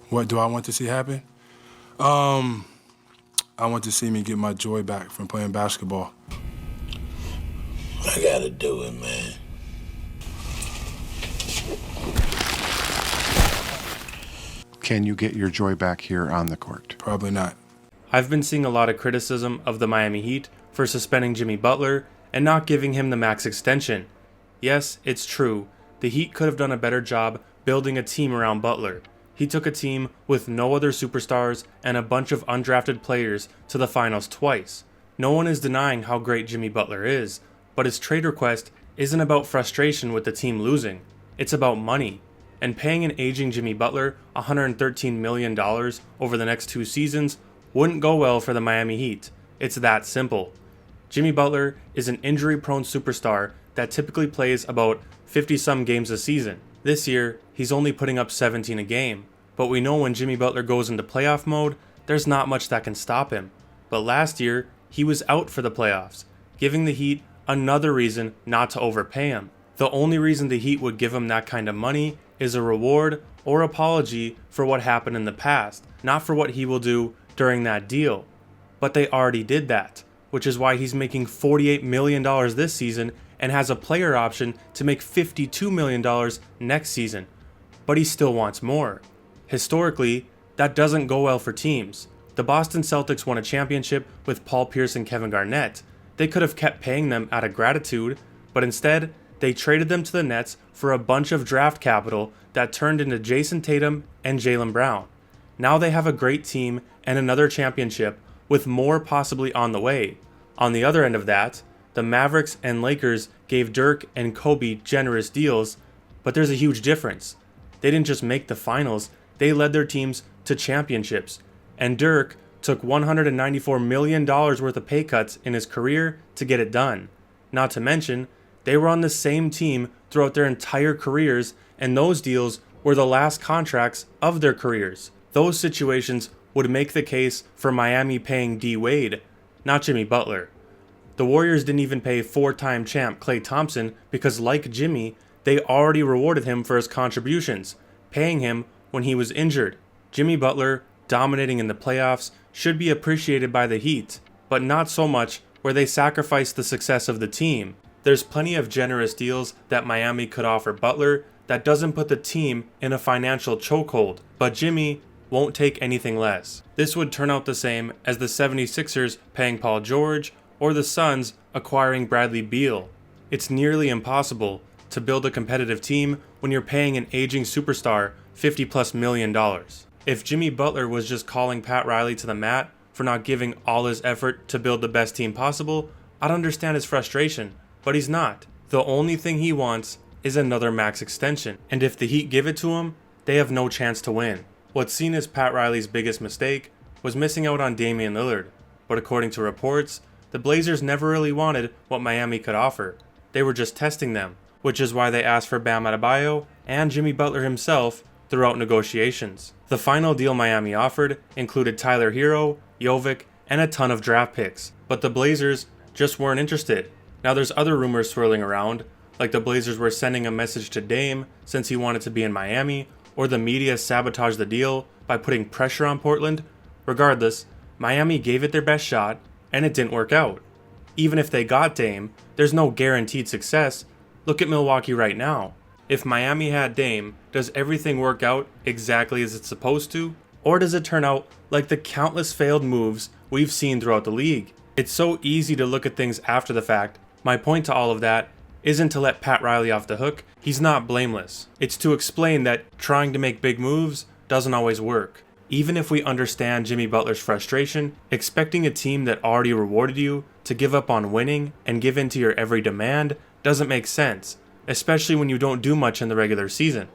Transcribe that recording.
What do I want to see happen? I want to see me get my joy back from playing basketball. I gotta do it, man. Can you get your joy back here on the court? Probably not. I've been seeing a lot of criticism of the Miami Heat for suspending Jimmy Butler and not giving him the max extension. Yes, it's true. The Heat could have done a better job building a team around Butler. He took a team with no other superstars and a bunch of undrafted players to the finals twice. No one is denying how great Jimmy Butler is, but his trade request isn't about frustration with the team losing. It's about money. And paying an aging Jimmy Butler $113 million over the next 2 seasons wouldn't go well for the Miami Heat. It's that simple. Jimmy Butler is an injury-prone superstar that typically plays about 50-some games a season. This year, he's only putting up 17 a game, but we know when Jimmy Butler goes into playoff mode, there's not much that can stop him. But last year, he was out for the playoffs, giving the Heat another reason not to overpay him. The only reason the Heat would give him that kind of money is a reward or apology for what happened in the past, not for what he will do during that deal. But they already did that, which is why he's making $48 million this season and has a player option to make $52 million next season. But he still wants more. Historically, that doesn't go well for teams. The Boston Celtics won a championship with Paul Pierce and Kevin Garnett. They could have kept paying them out of gratitude, but instead, they traded them to the Nets for a bunch of draft capital that turned into Jason Tatum and Jaylen Brown. Now they have a great team and another championship, with more possibly on the way. On the other end of that, the Mavericks and Lakers gave Dirk and Kobe generous deals, but there's a huge difference. They didn't just make the finals, they led their teams to championships. And Dirk took $194 million worth of pay cuts in his career to get it done. Not to mention, they were on the same team throughout their entire careers, and those deals were the last contracts of their careers. Those situations would make the case for Miami paying D. Wade, not Jimmy Butler. The Warriors didn't even pay 4-time champ Klay Thompson because, like Jimmy, they already rewarded him for his contributions, paying him when he was injured. Jimmy Butler, dominating in the playoffs, should be appreciated by the Heat, but not so much where they sacrifice the success of the team. There's plenty of generous deals that Miami could offer Butler that doesn't put the team in a financial chokehold, but Jimmy won't take anything less. This would turn out the same as the 76ers paying Paul George or the Suns acquiring Bradley Beal. It's nearly impossible to build a competitive team when you're paying an aging superstar $50+ million. If Jimmy Butler was just calling Pat Riley to the mat for not giving all his effort to build the best team possible, I'd understand his frustration. But he's not. The only thing he wants is another max extension, and if the Heat give it to him, they have no chance to win. What's seen as Pat Riley's biggest mistake was missing out on Damian Lillard, but according to reports, the Blazers never really wanted what Miami could offer. They were just testing them, which is why they asked for Bam Adebayo and Jimmy Butler himself throughout negotiations. The final deal Miami offered included Tyler Hero, Jovic, and a ton of draft picks, but the Blazers just weren't interested. Now there's other rumors swirling around, like the Blazers were sending a message to Dame since he wanted to be in Miami, or the media sabotaged the deal by putting pressure on Portland. Regardless, Miami gave it their best shot, and it didn't work out. Even if they got Dame, there's no guaranteed success. Look at Milwaukee right now. If Miami had Dame, does everything work out exactly as it's supposed to? Or does it turn out like the countless failed moves we've seen throughout the league? It's so easy to look at things after the fact. My point to all of that isn't to let Pat Riley off the hook. He's not blameless. It's to explain that trying to make big moves doesn't always work. Even if we understand Jimmy Butler's frustration, expecting a team that already rewarded you to give up on winning and give in to your every demand doesn't make sense, especially when you don't do much in the regular season.